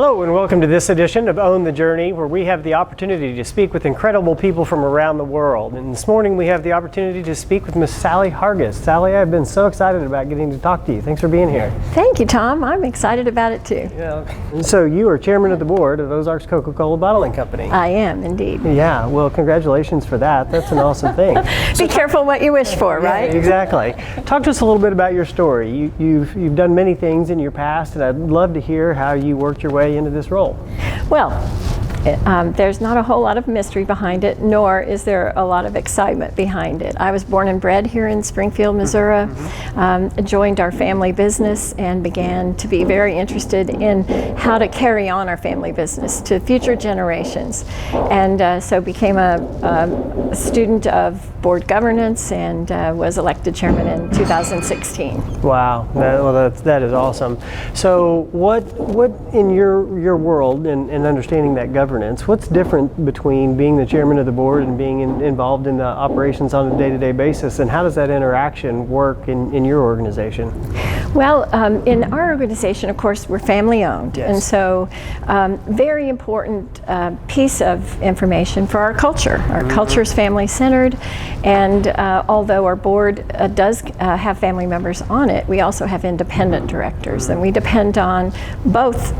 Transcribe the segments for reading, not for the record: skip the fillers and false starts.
Hello and welcome to this edition of Own the Journey, where we have the opportunity to speak with incredible people from around the world. And this morning we have the opportunity to speak with Miss Sally Hargis. Sally, I've been so excited about getting to talk to you. Thanks for being here. Thank you, Tom. I'm excited about it too. Yeah. And so you are chairman of the board of Ozarks Coca-Cola Bottling Company. I am indeed. Yeah, well, congratulations for that. That's an awesome thing. Be careful what you wish for, right? Yeah, exactly. Talk to us a little bit about your story. You've done many things in your past, and I'd love to hear how you worked your way into this role. Well, there's not a whole lot of mystery behind it, nor is there a lot of excitement behind it. I was born and bred here in Springfield, Missouri, joined our family business and began to be very interested in how to carry on our family business to future generations. And so became a student of board governance and was elected chairman in 2016. Wow, that is awesome. So what in your world and understanding that governance, what's different between being the chairman of the board and being involved in the operations on a day-to-day basis, and how does that interaction work in your organization? Well, in our organization, of course, we're family owned. Yes. And so very important piece of information for our culture. Our culture is family centered, and although our board does have family members on it, we also have independent directors, and we depend on both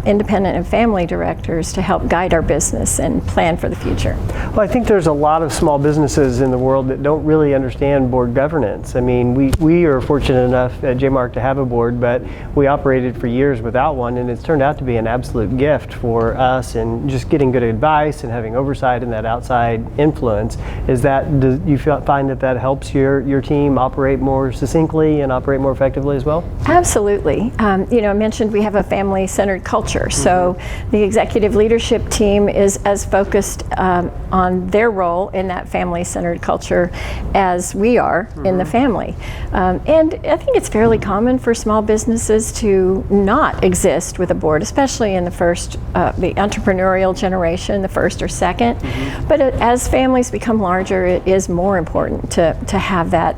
independent and family directors to help guide our business and plan for the future. Well, I think there's a lot of small businesses in the world that don't really understand board governance. I mean, we are fortunate enough at J-Mark to have a board, but we operated for years without one, and it's turned out to be an absolute gift for us, and just getting good advice and having oversight and that outside influence. Do you find that helps your team operate more succinctly and operate more effectively as well? Absolutely. I mentioned we have a family-centered culture, so the executive leadership team is as focused on their role in that family-centered culture as we are in the family. And I think it's fairly common for small businesses to not exist with a board, especially in the entrepreneurial generation, the first or second. But as families become larger, it is more important to have that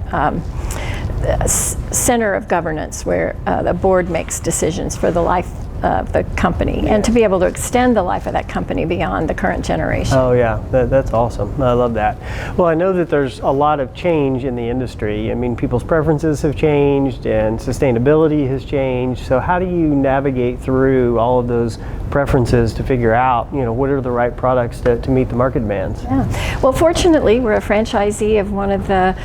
center of governance where the board makes decisions for the life of the company, and to be able to extend the life of that company beyond the current generation. Oh yeah, that's awesome. I love that. Well, I know that there's a lot of change in the industry. I mean, people's preferences have changed and sustainability has changed. So how do you navigate through all of those preferences to figure out, what are the right products to meet the market demands? Yeah. Well, fortunately, we're a franchisee of one of the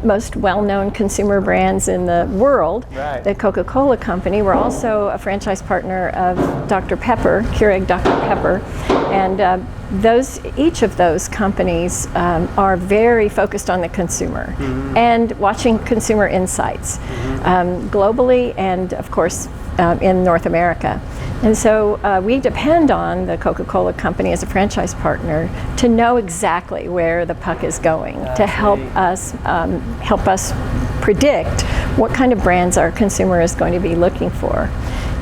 most well-known consumer brands in the world, right, the Coca-Cola Company. We're also a franchise partner of Dr. Pepper, Keurig Dr. Pepper, and each of those companies are very focused on the consumer and watching consumer insights globally and, of course, in North America. And so we depend on the Coca-Cola Company as a franchise partner to know exactly where the puck is going, to help us predict what kind of brands our consumer is going to be looking for.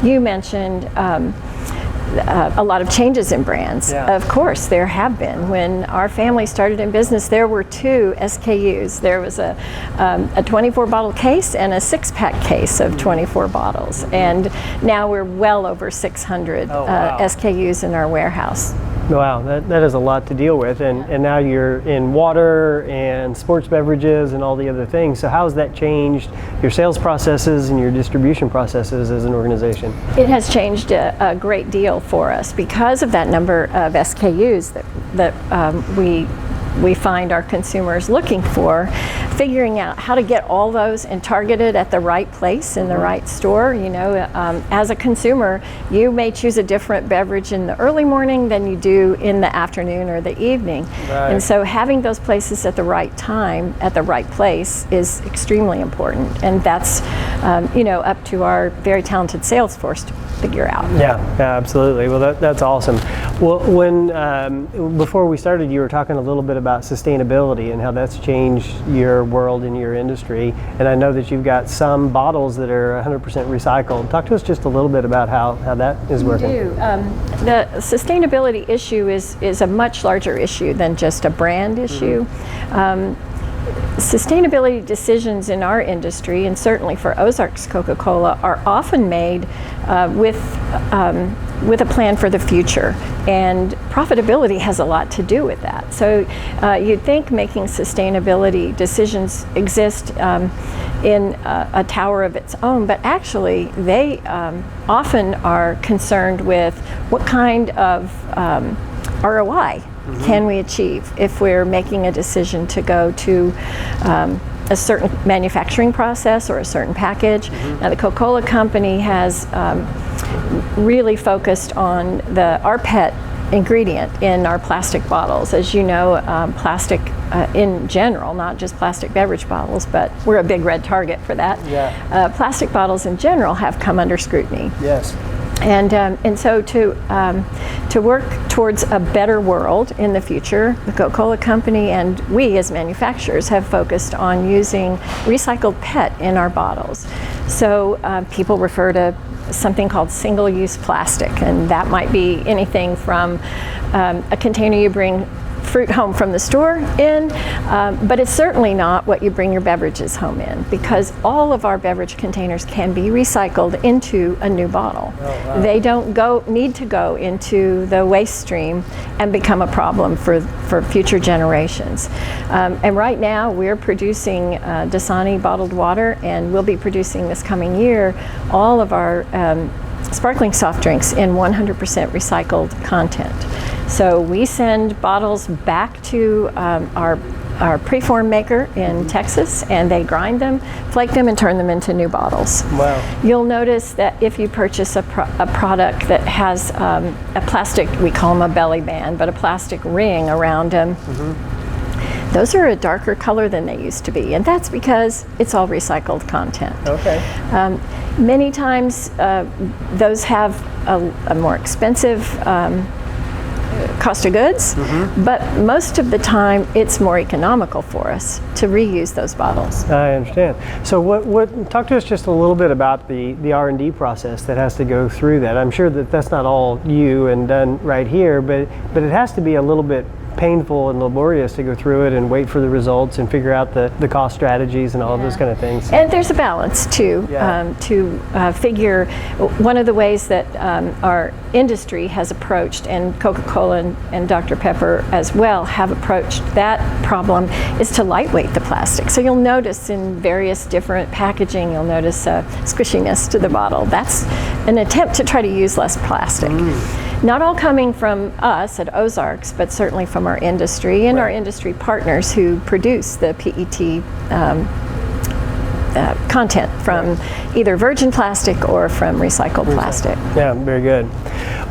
You mentioned a lot of changes in brands. Yeah. Of course, there have been. When our family started in business, there were 2 SKUs. There was a 24-bottle case and a 6-pack case of 24 bottles. And now we're well over 600 SKUs in our warehouse. Wow, that is a lot to deal with, and now you're in water and sports beverages and all the other things. So how has that changed your sales processes and your distribution processes as an organization? It has changed a great deal for us because of that number of SKUs that we find our consumers looking for. Figuring out how to get all those and targeted at the right place in the right store. As a consumer, you may choose a different beverage in the early morning than you do in the afternoon or the evening. Right. And so having those places at the right time, at the right place is extremely important. And that's, up to our very talented sales force to figure out. Yeah, absolutely. Well, that's awesome. Well, before we started, you were talking a little bit about sustainability and how that's changed your world and your industry. And I know that you've got some bottles that are 100% recycled. Talk to us just a little bit about how that is working. We do. The sustainability issue is a much larger issue than just a brand issue. Sustainability decisions in our industry, and certainly for Ozarks Coca-Cola, are often made with with a plan for the future. And profitability has a lot to do with that. So you'd think making sustainability decisions exist in a tower of its own, but actually they often are concerned with what kind of ROI can we achieve if we're making a decision to go to a certain manufacturing process or a certain package. Now the Coca-Cola company has really focused on the rPET ingredient in our plastic bottles. As you know, plastic in general, not just plastic beverage bottles, but we're a big red target for that. Yeah. Plastic bottles in general have come under scrutiny. Yes. And so to work towards a better world in the future, the Coca-Cola company and we as manufacturers have focused on using recycled PET in our bottles. So people refer to something called single-use plastic, and that might be anything from a container you bring fruit home from the store in, but it's certainly not what you bring your beverages home in, because all of our beverage containers can be recycled into a new bottle. Oh, wow. They don't need to go into the waste stream and become a problem for future generations. And right now we're producing Dasani bottled water, and we'll be producing this coming year all of our sparkling soft drinks in 100% recycled content. So we send bottles back to our preform maker in Texas, and they grind them, flake them, and turn them into new bottles. Wow. You'll notice that if you purchase a product that has a plastic, we call them a belly band, but a plastic ring around them, those are a darker color than they used to be, and that's because it's all recycled content. Okay. Many times those have a more expensive cost of goods, but most of the time it's more economical for us to reuse those bottles. I understand. So talk to us just a little bit about the R&D process that has to go through that. I'm sure that that's not all you and done right here, but it has to be a little bit painful and laborious to go through it and wait for the results and figure out the cost strategies and all of those kind of things. And there's a balance too, to figure. One of the ways that our industry has approached, and Coca-Cola and Dr. Pepper as well have approached that problem, is to lightweight the plastic. So you'll notice in various different packaging, you'll notice a squishiness to the bottle. That's an attempt to try to use less plastic. Not all coming from us at Ozarks, but certainly from our industry and our industry partners who produce the PET content from either virgin plastic or from recycled plastic. Yeah, very good.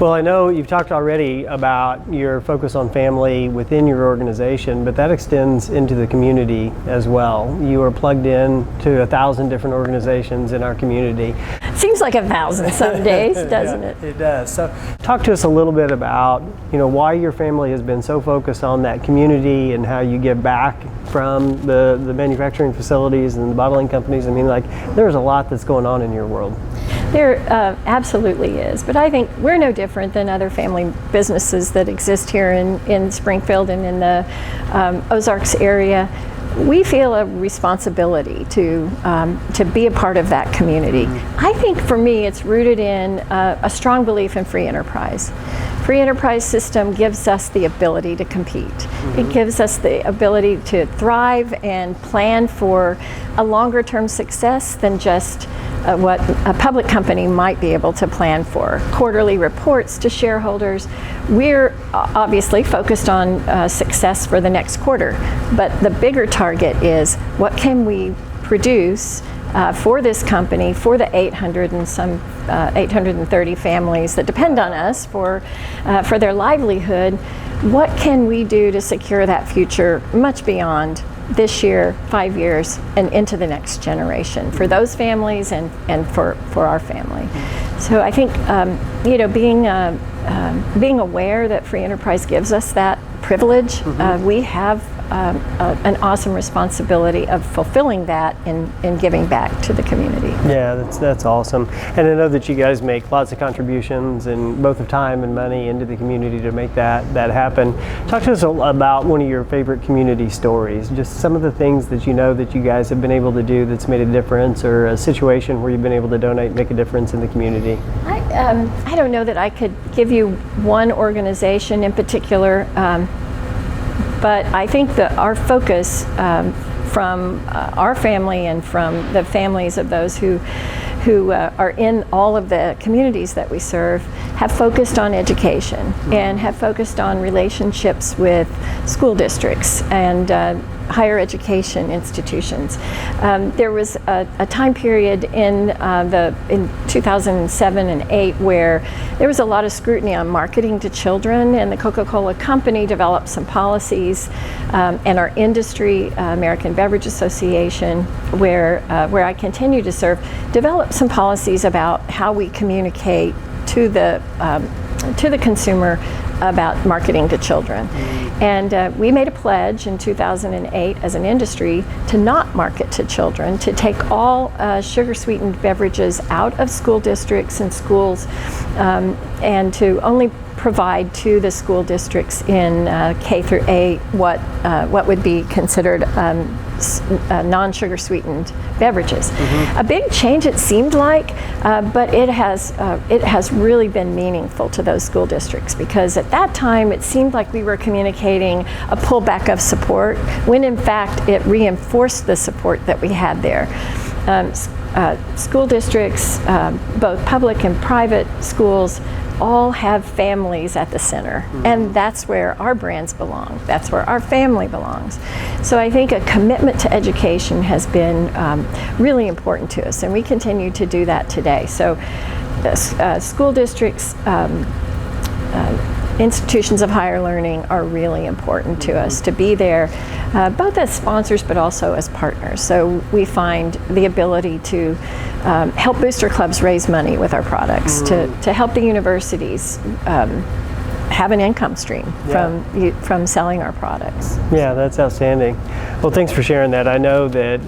Well, I know you've talked already about your focus on family within your organization, but that extends into the community as well. You are plugged in to 1,000 different organizations in our community. Seems like 1,000 some days, doesn't it? It does. So talk to us a little bit about, why your family has been so focused on that community and how you give back from the manufacturing facilities and the bottling companies. I mean, there's a lot that's going on in your world. There absolutely is, but I think we're no different than other family businesses that exist here in Springfield and in the Ozarks area. We feel a responsibility to be a part of that community. I think for me it's rooted in a strong belief in free enterprise. Free enterprise system gives us the ability to compete. It gives us the ability to thrive and plan for a longer term success than just what a public company might be able to plan for. Quarterly reports to shareholders. We're obviously focused on success for the next quarter, but the bigger target is what can we produce for this company, for the 830 families that depend on us for their livelihood. What can we do to secure that future much beyond this year, 5 years, and into the next generation for those families and for our family? So I think being aware that free enterprise gives us that privilege, we have an awesome responsibility of fulfilling that in giving back to the community. Yeah, that's awesome. And I know that you guys make lots of contributions and both of time and money into the community to make that happen. Talk to us about one of your favorite community stories, just some of the things that that you guys have been able to do that's made a difference, or a situation where you've been able to donate and make a difference in the community. I don't know that I could give you one organization in particular, but I think that our focus from our family and from the families of those who are in all of the communities that we serve have focused on education and have focused on relationships with school districts and higher education institutions. There was a time period in 2007 and 8 where there was a lot of scrutiny on marketing to children, and the Coca-Cola company developed some policies, and our industry, American Beverage Association, where I continue to serve, developed some policies about how we communicate to the consumer about marketing to children. And we made a pledge in 2008 as an industry to not market to children, to take all sugar-sweetened beverages out of school districts and schools, and to only provide to the school districts in K through 8 what would be considered non-sugar sweetened beverages. A big change it seemed like, but it has really been meaningful to those school districts, because at that time it seemed like we were communicating a pullback of support when in fact it reinforced the support that we had there. School districts, both public and private schools, all have families at the center, and that's where our brands belong. That's where our family belongs. So I think a commitment to education has been really important to us, and we continue to do that today. So school districts, institutions of higher learning are really important to us to be there, both as sponsors but also as partners. So we find the ability to help booster clubs raise money with our products, to help the universities have an income stream from selling our products. Yeah, that's outstanding. Well, thanks for sharing that. I know that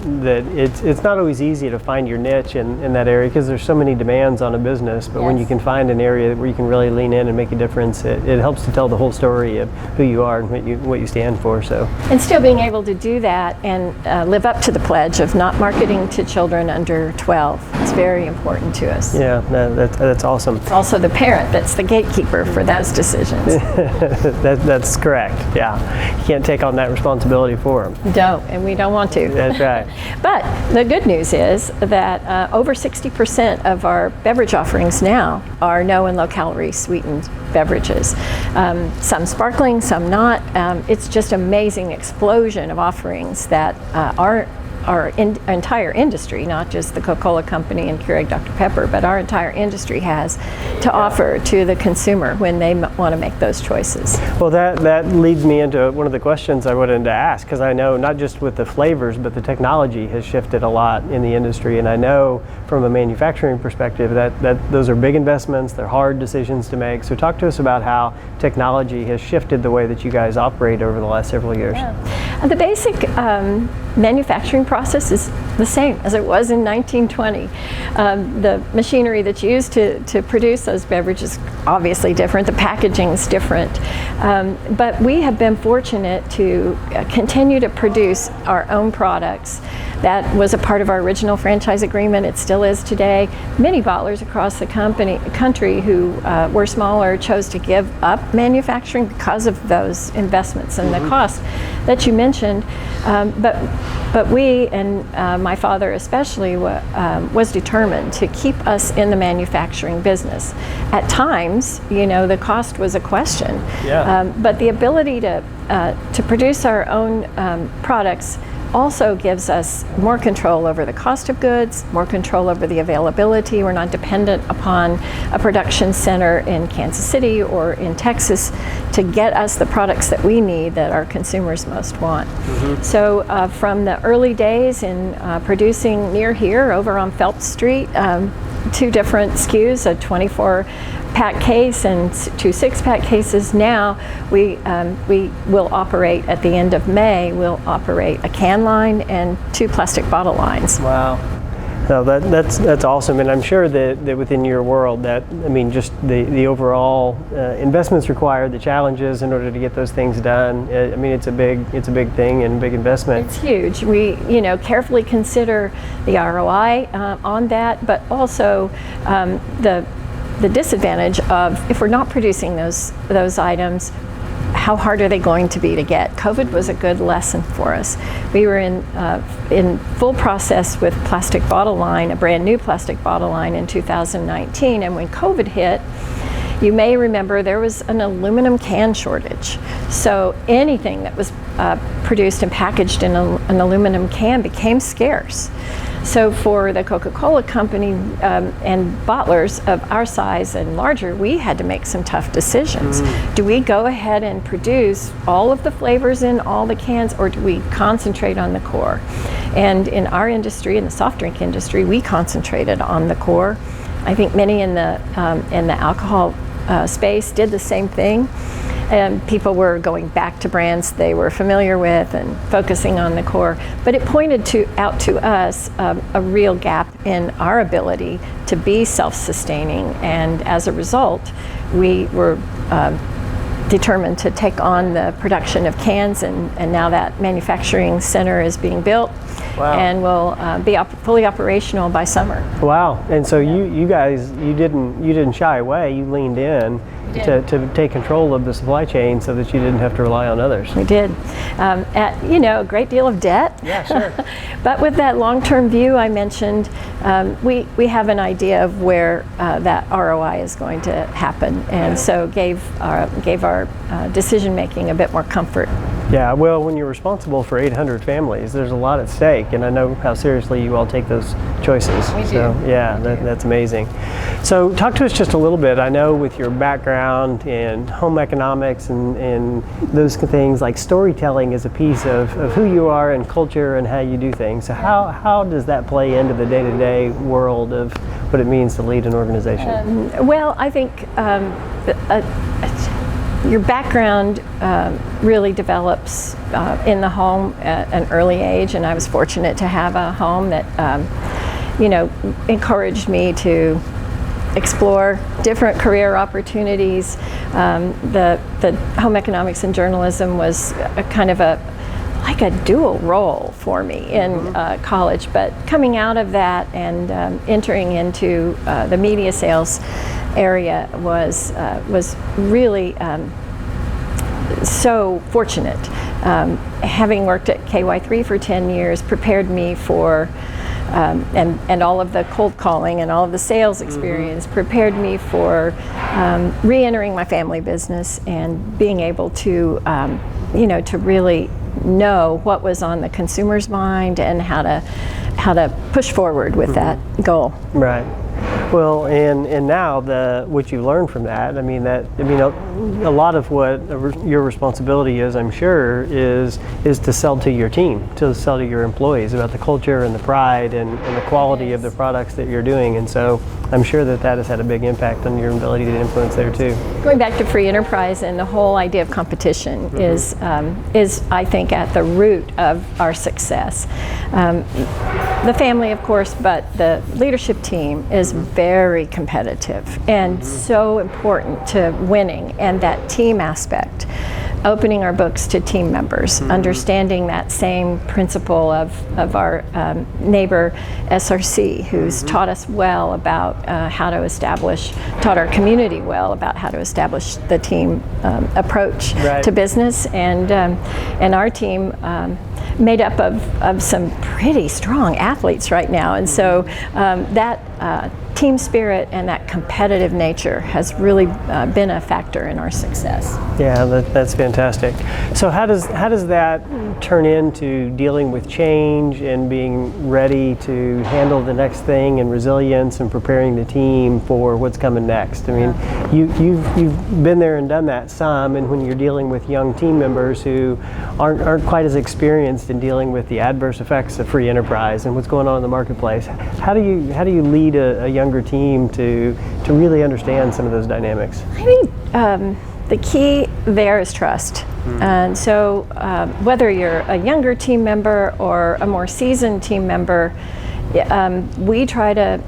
it's not always easy to find your niche in that area, because there's so many demands on a business, but when you can find an area where you can really lean in and make a difference, it helps to tell the whole story of who you are and what you stand for. So, and still being able to do that and live up to the pledge of not marketing to children under 12. It's very important to us. Yeah, that's awesome. It's also the parent that's the gatekeeper for those decisions. That's correct. Yeah, you can't take on that responsibility for them. Don't, and we don't want to. That's right. But the good news is that over 60% of our beverage offerings now are no and low calorie sweetened beverages. Some sparkling, some not. It's just amazing explosion of offerings that our entire industry, not just the Coca-Cola company and Keurig Dr. Pepper, but our entire industry has to offer to the consumer when they want to make those choices. Well, that leads me into one of the questions I wanted to ask, because I know not just with the flavors, but the technology has shifted a lot in the industry, and I know from a manufacturing perspective that those are big investments, they're hard decisions to make. So talk to us about how technology has shifted the way that you guys operate over the last several years. Yeah. The basic manufacturing process is the same as it was in 1920. The machinery that's used to produce those beverages is obviously different. The packaging is different. But we have been fortunate to continue to produce our own products. That was a part of our original franchise agreement. It still is today. Many bottlers across the country who were smaller chose to give up manufacturing because of those investments and the cost that you mentioned. But we, and my father especially, was determined to keep us in the manufacturing business. At times, the cost was a question. Yeah. But the ability to produce our own products also gives us more control over the cost of goods, more control over the availability. We're not dependent upon a production center in Kansas City or in Texas to get us the products that we need that our consumers most want. So from the early days in producing near here over on Phelps Street, 2 different SKUs, a 24-pack case and 2 6-pack cases. Now we will operate at the end of May. We'll operate a can line and 2 plastic bottle lines. Wow. No, that's awesome, and I'm sure that within your world, just the overall investments required, the challenges in order to get those things done. It's a big thing and a big investment. It's huge. We carefully consider the ROI on that, but also the disadvantage of, if we're not producing those items, how hard are they going to be to get? COVID was a good lesson for us. We were in full process with plastic bottle line, a brand new plastic bottle line in 2019, and when COVID hit, you may remember there was an aluminum can shortage. So anything that was produced and packaged in an aluminum can became scarce. So for the Coca-Cola company and bottlers of our size and larger, we had to make some tough decisions. Do we go ahead and produce all of the flavors in all the cans, or do we concentrate on the core? And in our industry, in the soft drink industry, we concentrated on the core. I think many in the alcohol space did the same thing. And people were going back to brands they were familiar with and focusing on the core. But it pointed out to us a real gap in our ability to be self-sustaining. And as a result, we were determined to take on the production of cans, and now that manufacturing center is being built. Wow. And will be fully operational by summer. Wow! And so you guys, you didn't shy away. You leaned in to take control of the supply chain so that you didn't have to rely on others. We did. At a great deal of debt. Yeah, sure. But with that long-term view I mentioned, we have an idea of where that ROI is going to happen, and so gave our decision making a bit more comfort. Yeah, well, when you're responsible for 800 families, there's a lot at stake, and I know how seriously you all take those choices. We do. So, yeah, that's amazing. So talk to us just a little bit. I know with your background in home economics and those things, like storytelling is a piece of who you are and culture and how you do things. So how does that play into the day-to-day world of what it means to lead an organization? Well, I think your background really develops in the home at an early age, and I was fortunate to have a home that encouraged me to explore different career opportunities. The home economics and journalism was a kind of like a dual role for me in college, but coming out of that and entering into the media sales area was really so fortunate. Having worked at KY3 for 10 years prepared me for and all of the cold calling and all of the sales experience prepared me for re-entering my family business and being able to to really know what was on the consumer's mind and how to push forward with that goal. Right. Well, and now what you learned from that, a lot of what your responsibility is, I'm sure, is to sell to your team, to sell to your employees about the culture and the pride and the quality of the products that you're doing. And so I'm sure that has had a big impact on your ability to influence there too. Going back to free enterprise and the whole idea of competition is I think at the root of our success. The family, of course, but the leadership team is very competitive and so important to winning, and that team aspect. Opening our books to team members, understanding that same principle of our neighbor SRC, who's taught us well about taught our community well about how to establish the team approach to business, and our team made up of some pretty strong athletes right now, and so that team spirit and that competitive nature has really been a factor in our success. Yeah, that's fantastic. So how does that turn into dealing with change and being ready to handle the next thing, and resilience and preparing the team for what's coming next? I mean, you've been there and done that some, and when you're dealing with young team members who aren't quite as experienced in dealing with the adverse effects of free enterprise and what's going on in the marketplace, how do you lead a younger team to really understand some of those dynamics? I think the key there is trust. And so whether you're a younger team member or a more seasoned team member, we try to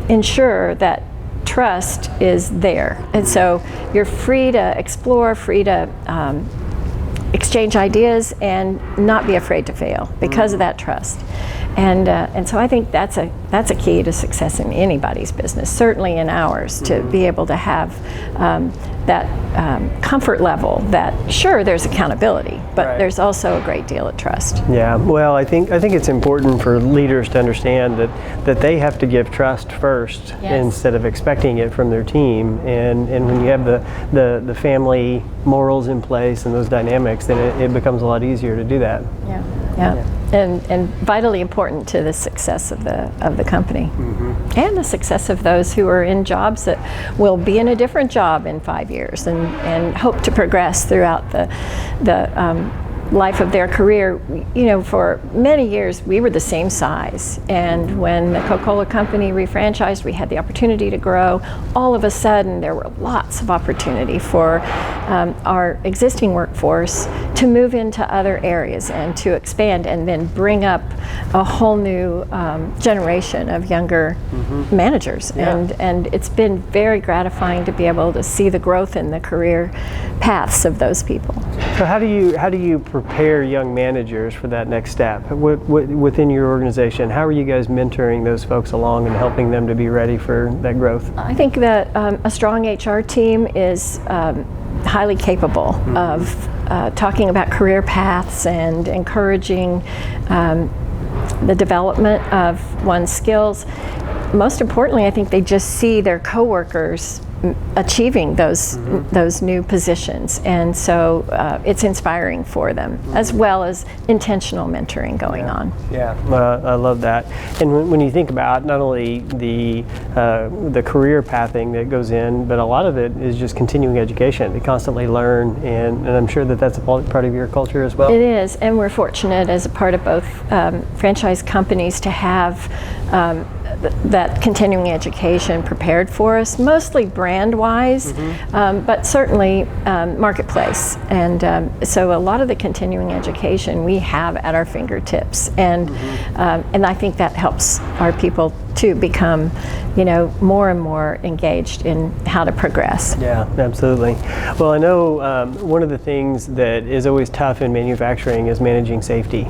ensure that trust is there. And so you're free to explore, free to exchange ideas, and not be afraid to fail because of that trust. And so I think that's a key to success in anybody's business, certainly in ours, to be able to have that comfort level that, sure, there's accountability, but there's also a great deal of trust. Yeah, well, I think it's important for leaders to understand that they have to give trust first instead of expecting it from their team. And when you have the family morals in place and those dynamics, then it becomes a lot easier to do that. Yeah. And vitally important to the success of the company, and the success of those who are in jobs that will be in a different job in 5 years and hope to progress throughout the life of their career. You know, for many years we were the same size, and when the Coca-Cola company refranchised, we had the opportunity to grow. All of a sudden there were lots of opportunity for our existing workforce to move into other areas and to expand, and then bring up a whole new generation of younger managers. And it's been very gratifying to be able to see the growth in the career paths of those people. So how do you prepare young managers for that next step within your organization? How are you guys mentoring those folks along and helping them to be ready for that growth? I think that a strong HR team is highly capable of talking about career paths and encouraging the development of one's skills. Most importantly, I think they just see their coworkers achieving those new positions, and so it's inspiring for them, as well as intentional mentoring going on. Yeah, I love that. And when you think about not only the career pathing that goes in, but a lot of it is just continuing education to constantly learn, and I'm sure that's a part of your culture as well. It is, and we're fortunate as a part of both franchise companies to have that continuing education prepared for us, mostly brand-wise, but certainly marketplace. And so a lot of the continuing education we have at our fingertips, and I think that helps our people to become, more and more engaged in how to progress. Yeah, absolutely. Well, I know one of the things that is always tough in manufacturing is managing safety.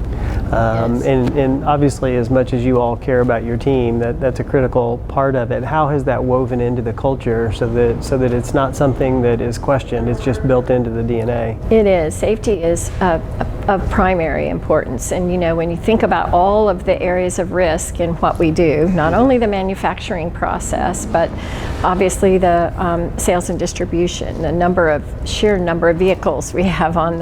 And obviously, as much as you all care about your team, that's a critical part of it. How has that woven into the culture so that it's not something that is questioned, it's just built into the DNA? It is. Safety is of primary importance. And when you think about all of the areas of risk in what we do, not only the manufacturing process, but obviously the sales and distribution, the sheer number of vehicles we have on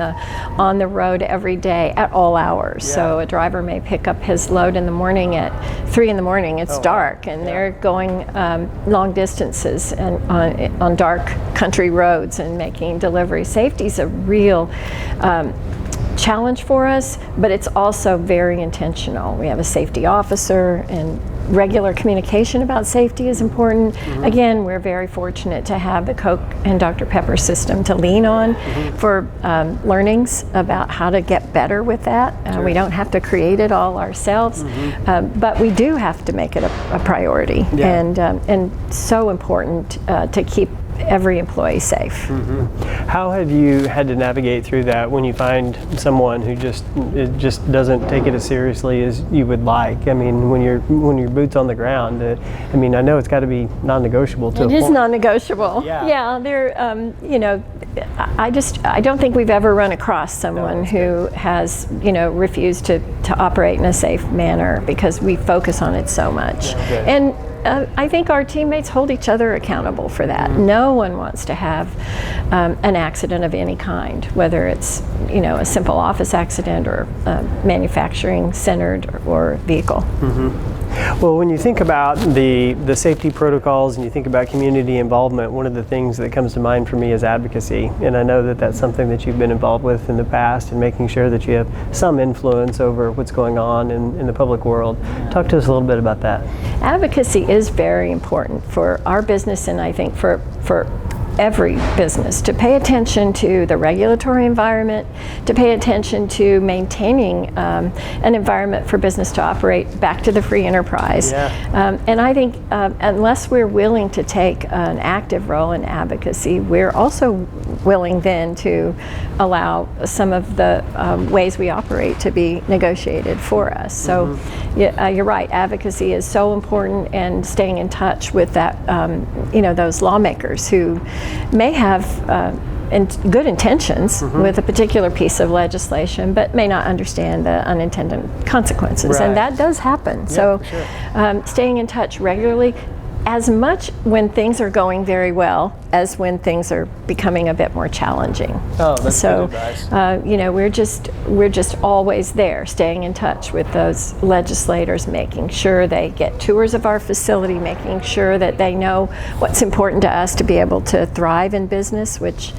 the road every day at all hours. Yeah. So a driver may pick up his load in the morning at 3 in the morning. It's dark, and they're going long distances and on dark country roads and making deliveries. Safety is a real challenge for us, but it's also very intentional. We have a safety officer, and regular communication about safety is important. Again, we're very fortunate to have the Coke and Dr. Pepper system to lean on for learnings about how to get better with that. We don't have to create it all ourselves, but we do have to make it a priority, and so important to keep every employee safe. How have you had to navigate through that when you find someone who just doesn't take it as seriously as you would like? I mean, when your boots on the ground, I know it's got to be non-negotiable to a point. It is non-negotiable. Yeah, they're I don't think we've ever run across someone who has refused to operate in a safe manner, because we focus on it so much. And I think our teammates hold each other accountable for that. No one wants to have an accident of any kind, whether it's a simple office accident or manufacturing centered or vehicle. Well, when you think about the safety protocols and you think about community involvement, one of the things that comes to mind for me is advocacy. And I know that that's something that you've been involved with in the past, and making sure that you have some influence over what's going on in the public world. Talk to us a little bit about that. Advocacy is very important for our business, and I think for every business to pay attention to the regulatory environment, to pay attention to maintaining an environment for business to operate back to the free enterprise. Yeah. And I think unless we're willing to take an active role in advocacy, we're also willing then to allow some of the ways we operate to be negotiated for us. So you're right, advocacy is so important, and staying in touch with that, those lawmakers who may have good intentions with a particular piece of legislation, but may not understand the unintended consequences. Right. And that does happen. Yeah, so sure. Staying in touch regularly, as much when things are going very well as when things are becoming a bit more challenging. Oh, that's so, good advice. We're just always there, staying in touch with those legislators, making sure they get tours of our facility, making sure that they know what's important to us to be able to thrive in business, which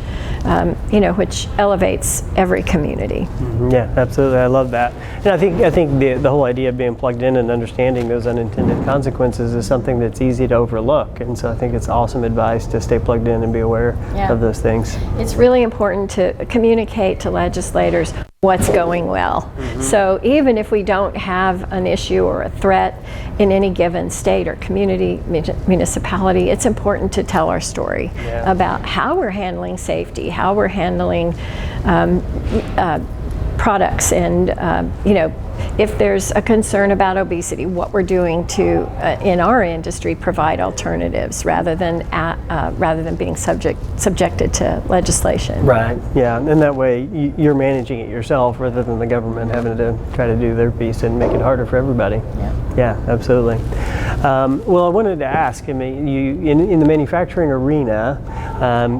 elevates every community. Yeah, absolutely. I love that. And I think the whole idea of being plugged in and understanding those unintended consequences is something that's easy to overlook. And so I think it's awesome advice to stay plugged in and be aware of those things. It's really important to communicate to legislators what's going well. So even if we don't have an issue or a threat in any given state or community, municipality, it's important to tell our story about how we're handling safety, how we're handling products, and if there's a concern about obesity, what we're doing to in our industry provide alternatives rather than being subjected to legislation. Right. Yeah, and that way you're managing it yourself rather than the government having to try to do their piece and make it harder for everybody. Yeah, absolutely. Well, I wanted to ask. I mean, in the manufacturing arena,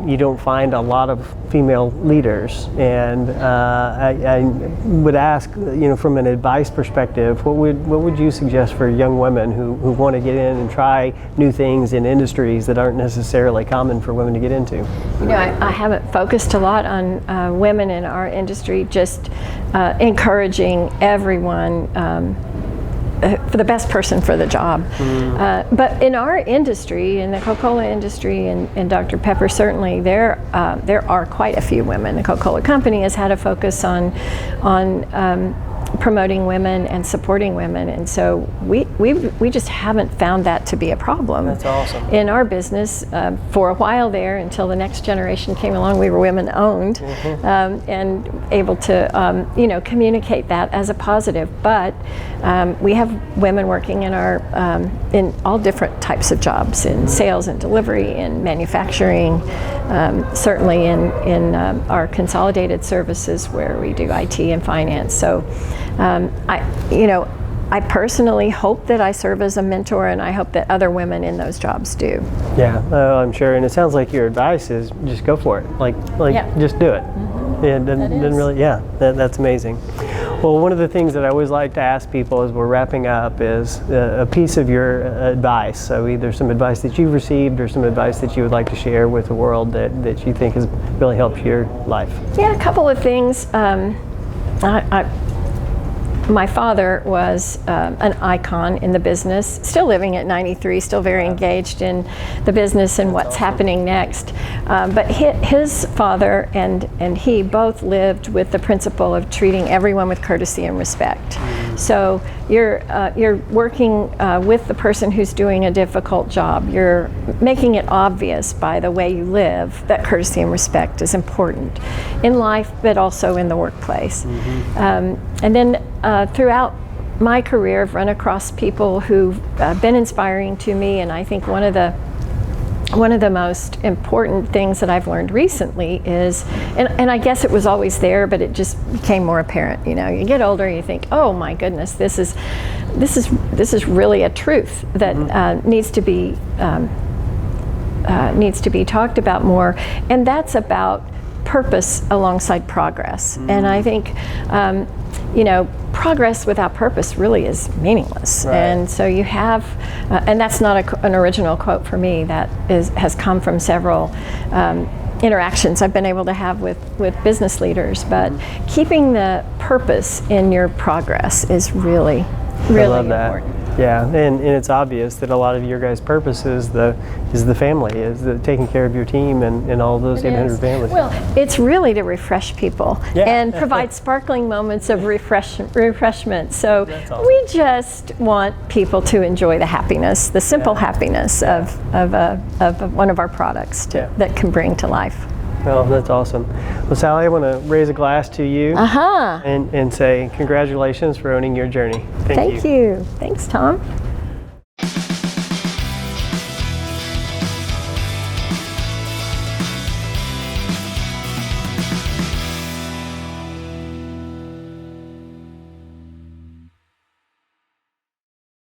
you don't find a lot of female leaders, and I would ask, from an advice perspective, what would you suggest for young women who want to get in and try new things in industries that aren't necessarily common for women to get into? I haven't focused a lot on women in our industry, just encouraging everyone for the best person for the job. But in our industry, in the Coca-Cola industry and Dr. Pepper, certainly there are quite a few women. The Coca-Cola company has had a focus on promoting women and supporting women, and so we just haven't found that to be a problem. That's awesome. In our business, for a while there, until the next generation came along, we were women owned, and able to communicate that as a positive. But we have women working in our in all different types of jobs, in sales and delivery, in manufacturing, certainly in our consolidated services where we do IT and finance. So I personally hope that I serve as a mentor, and I hope that other women in those jobs do. Yeah, I'm sure. And it sounds like your advice is just go for it. Like just do it. Yeah, didn't really. Yeah, that's amazing. Well, one of the things that I always like to ask people as we're wrapping up is a piece of your advice. So either some advice that you've received or some advice that you would like to share with the world that you think has really helped your life. Yeah, a couple of things. My father was an icon in the business, still living at 93, still very engaged in the business and what's happening next. But his father and he both lived with the principle of treating everyone with courtesy and respect. So you're working with the person who's doing a difficult job. You're making it obvious by the way you live that courtesy and respect is important in life, but also in the workplace. And then throughout my career, I've run across people who've been inspiring to me, and I think one of the most important things that I've learned recently is, and I guess it was always there, but it just became more apparent. You get older, and you think, oh my goodness, this is really a truth that needs to be talked about more, and that's about purpose alongside progress. And I think progress without purpose really is meaningless. Right. And so you have, and that's not an original quote for me, that has come from several interactions I've been able to have with business leaders, but keeping the purpose in your progress is really important. Yeah, and it's obvious that a lot of your guys' purpose is the family, is the taking care of your team and all those 800 families. Well, it's really to refresh people and provide sparkling moments of refreshment. So That's awesome. we just want people to enjoy the happiness, the simple happiness of one of our products that can bring to life. Well, that's awesome. Well, Sally, I want to raise a glass to you and say congratulations for owning your journey. Thank you. Thank you. Thanks, Tom.